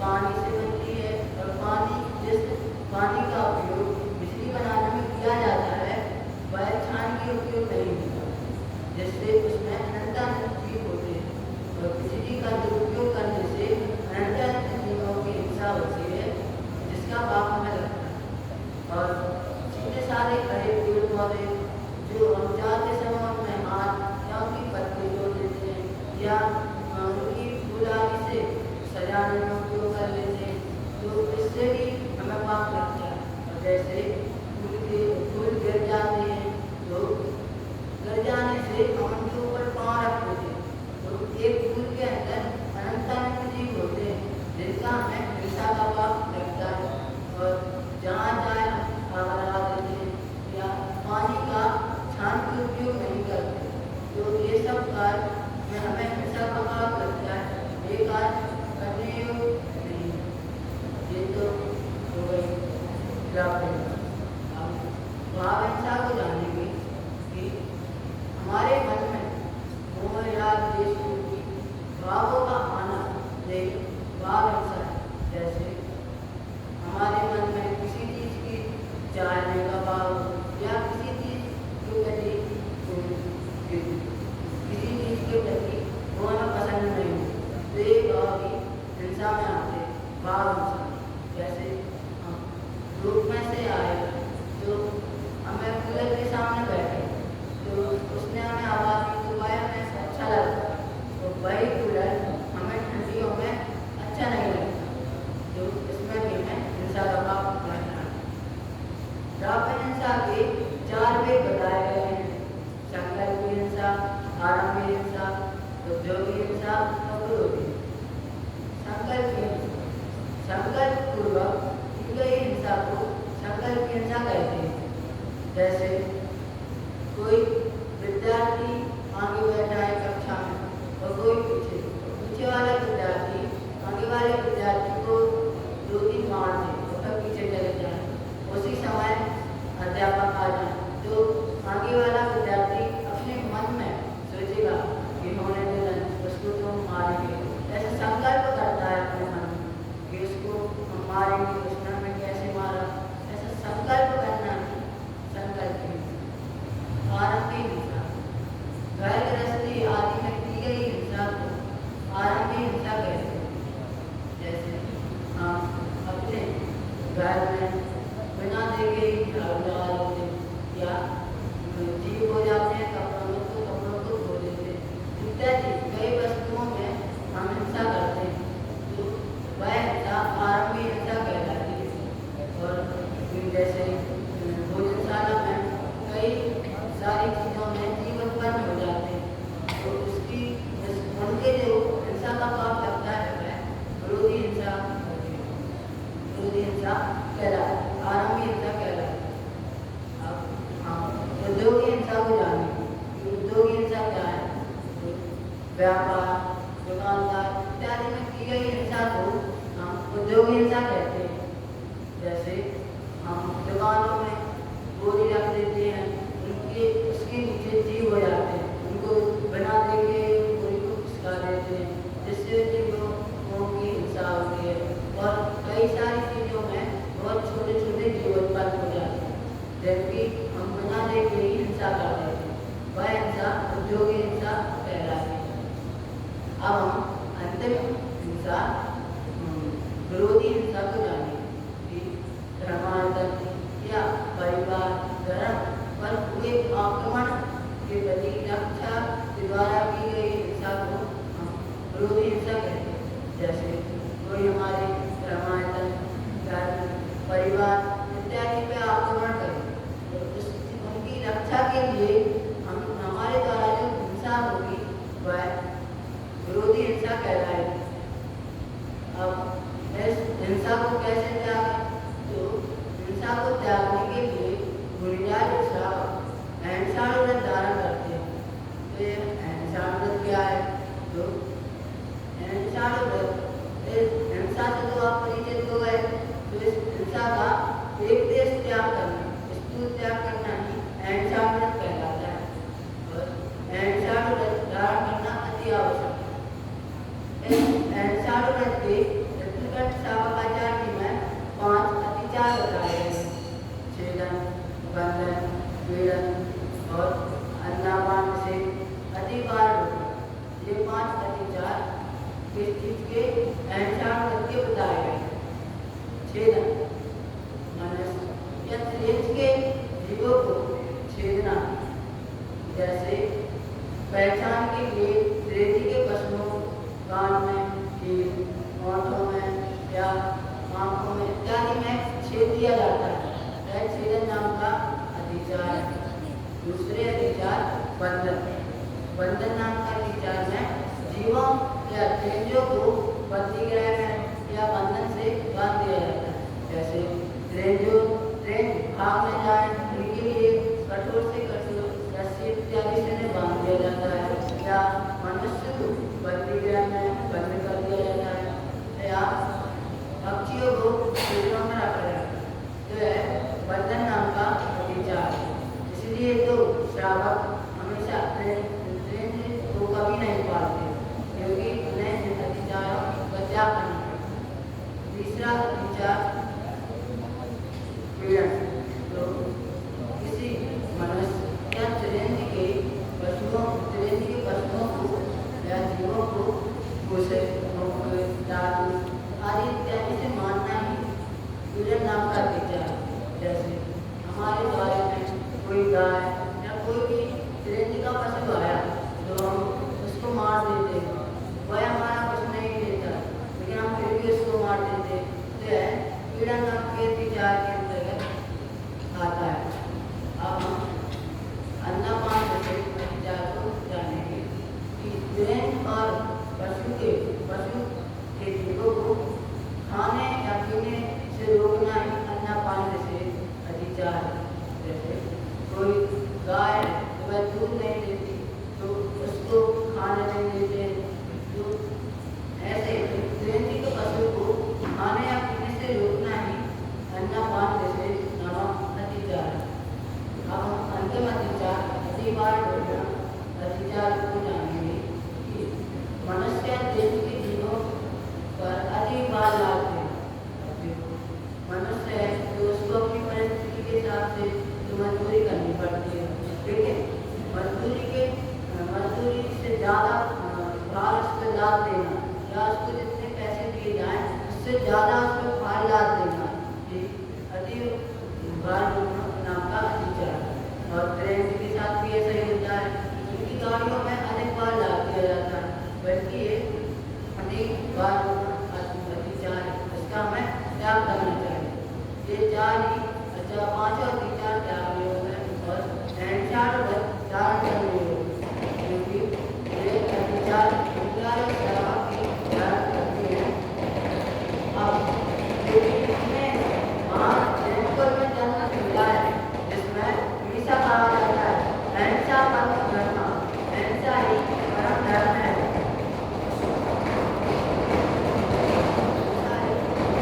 पानी से बनती है और जिस पानी का उपयोग बिजली बनाने में किया जाता है वह छान के उपयोग नहीं होता, जिससे उसमें अनंतानंत जीव होते हैं। और बिजली का दुरुपयोग करने से अनंतानंत जीवों की हिंसा होती है, जिसका पाप हमें लगता है। और सीधे सारे खड़े पेड़ पौधे जो हम जाते समय उनमें हाथ या उनकी पत्ते जोड़ देते हैं या उनकी फूल आदि से सजाने में उपयोग कर लेते हैं, तो इससे भी हमें पाप लगता है। और जैसे फूल गिर जाते हैं तो गिर जाने से हम उनके ऊपर पाँव रख देते हैं, तो एक फूल के अंदर अनंतानंत जीव होते हैं जिनका हमें हिंसा का पाप लगता है। और जहाँ जाए आग लगा देते हैं या पानी का छान के उपयोग नहीं करते, तो ये सब कार्य में हमें हिंसा का पाप लगता है। ये कार्य करने योग्य नहीं है। ये तो हो गई खिलाफ हिंसा। भाव हिंसा को जानेंगे कि हमारे मन में मोह या द्वेष की भावों का आना एक भाव हिंसा है। जैसे हमारे मन में किसी चीज की चाहने का भाव या किसी चीज के प्रति वो हमें पसंद नहीं हो, तो ये भाव भी हिंसा में आते हैं। भाव हिंसा जैसे हम धूप में से आए तो हमें कूलर के सामने बैठे तो उसने हमें आवाज़ दी तो वह हमें अच्छा लगता, तो वही कूलर हमें ठंडियों में अच्छा नहीं लगता, तो इसमें भी हमें हिंसा का पाप लगता है। रावण हिंसा के 4 भेद बताए गए हैं: संकल्प हिंसा, आरंभ हिंसा, उद्योगी हिंसा और क्रोधी। संकल्प पूर्वक की गई हिंसा को संकल्प हिंसा कहते हैं। जैसे कोई विद्यार्थी आगे बैठा है कक्षा में और कोई पीछे वाला विद्यार्थी आगे वाले विद्यार्थी को 2-3 मार दे और फिर पीछे चले जाए, उसी समय अध्यापक आ जाए तो आगे वाला विद्यार्थी अपने मन में सोचेगा कि होने देना, उसको तो हम मारेंगे, ऐसा संकल्प करता है अपने मन में कि उसको हम मारेंगे, उसने हमें कैसे मारा, ऐसा संकल्प करना ही संकल्प हिंसा। आरंभी हिंसा घर गृहस्थी आदि में की गई हिंसा को आरंभी हिंसा कहते हैं। जैसे हम अपने घर में बिना देखे ही झाड़ू लगा देते या जीव हो जाते हैं, कपड़ों को धो देते हैं, इत्यादि कई वस्तुओं में हम हिंसा करते हैं, तो वह हिंसा आरंभी हिंसा कहलाती है। और जैसे भोजनशाला में कई सारी चीज़ों में जीव उत्पन्न हो जाते हैं, तो उनके जो हिंसा का पाप लगता है वह विरोधी हिंसा कहलाती है, आरंभी हिंसा कहलाती है। अब हम उद्योगी हिंसा को जानेंगे। उद्योगी हिंसा क्या है? व्यापार, दुकानदार इत्यादि में की गई हिंसा को हम उद्योगी हिंसा कहते हैं। जैसे हम दुकानों में बोरी रख देते हैं, उसके नीचे जीव हो जाते हैं, उनको बिना देखे बोरी को खिसका देते हैं, जिससे जीवों की हिंसा होती है। और कई सारी चीज़ों में बहुत छोटे छोटे जीव उत्पन्न हो जाते हैं, जबकि हम बिना देखे ही हिंसा कर देते हैं, वह हिंसा उद्योगी हिंसा कहलाती है। अब हम अंतिम हिंसा विरोधी हिंसा को जानेंगे कि धर्मांतर या परिवार धर्म पर हुए आक्रमण के प्रति रक्षा के द्वारा की गई हिंसा को हम विरोधी हिंसा कहते हैं। जैसे कोई हमारे धर्मांतर, धर्म, परिवार इत्यादि पे आक्रमण करे तो उनकी रक्षा के लिए हमारे द्वारा जो हिंसा होगी वह विरोधी हिंसा कहलाएगी। अब इस हिंसा को कैसे त्यागें? तो हिंसा को त्यागने के लिए गुणियाल अहिंसा व्रत धारण करते हैं। तो ये अहिंसा व्रत क्या है? तो अहिंसा व्रत हिंसा से तो आप परिचित हो गए, तो इस हिंसा का एक देश त्याग करना, स्थूल त्याग करना ही अहिंसा व्रत कहलाता है। और अहिंसा व्रत धारण करना अति आवश्यक है। इस अहिंसा व्रत के होठों में या आंखों में इत्यादि में छेद दिया जाता है, वह छेदन नाम का अधिचार है। दूसरे अधिचार बंधन। बंधन नाम का अधिचार में जीवों या त्रिंजों को बंदीगृह में या बंधन से बांध दिया जाता है। जैसे त्रिंज भाग में जाए उनके लिए कठोर से कठोर रस्सी इत्यादि से बांध दिया जाता है, या मनुष्य को बंदीगृह में बंद कर दिया जाता है, या पक्षियों को पिंजरों में रखा जाता है। तो यह बंधन नाम का अधिचार है। इसलिए तो श्रावक हमेशा त्रिंज को कभी नहीं पालते, क्योंकि उन्हें इन अधिचारों का त्याग करना पड़ता। तीसरा अधिचार पीड़न। तो किसी मनुष्य या त्रिंज के पशुओं को या जीवों को घूसे, दारू आदि इत्यादि से मारना ही पीड़न नाम का अधिचार है। जैसे हमारे द्वारा में कोई गाय या कोई भी त्रिंज का पशु आया तो हम उसको मार देते हैं, वह हमारा कुछ नहीं लेता, लेकिन हम फिर भी उसको मार देते हैं। तो यह पीड़न नाम के अधिचार के अंतर्गत आता है। अब हम अन्नपान जैसे अधिचार को जानेंगे कि त्रिंज और पशु के जीवों को खाने या पीने से रोकना ही अन्नपान जैसे अधिचार है। जैसे कोई गाय है वह दूध नहीं देती तो उसको खाने नहीं देते, तो ऐसे त्रिंज के पशु को खाने या पीने से रोकना ही अन्नपान जैसे नामक अधिचार है। अब हम अंतिम अधिचार अधिचार को जानेंगे कि मनुष्य त्रिंज के जीवों पर अधिक बार लाते हैं। मनुष्य है तो उसको अपनी परिस्थिति के हिसाब से तो मजदूरी करनी पड़ती है, लेकिन मजदूरी से ज़्यादा भार उस पर लाद देना या उसको जितने पैसे दिए जाएँ उससे ज़्यादा उस पर भार लाद देना, ये अति भार नाम का अधिचार है। और त्रिंज के साथ भी ऐसा ही होता है, उनकी गाड़ियों में अधिक बार लाद दिया जाता है, बल्कि ये अधिक बार अधिचार है, इसका हमें त्याग करना चाहिए। ये पांचों अधिचार त्याग योग है और चार कर्म योग, क्योंकि ये अधिचार सेवा की त्याग करते हैं। अब इसमें जयपुर में जन्म मिला है जिसमें हमेशा कहा जाता है अहिंसा परम धर्म, अहिंसा ही परम धर्म है।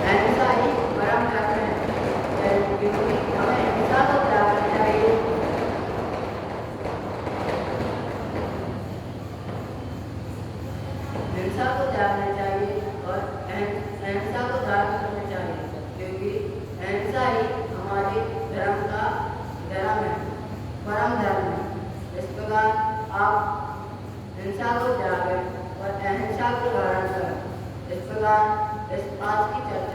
अहिंसा ही परम धर्म है, क्योंकि हमें हिंसा को त्यागना चाहिए। हिंसा को त्यागना चाहिए और अहिंसा को धारण करना चाहिए, क्योंकि अहिंसा ही हमारे धर्म का धर्म है, परम धर्म है। इस प्रकार आप हिंसा को त्यागें और अहिंसा को धारण करें। इस प्रकार इस आज की चर्चा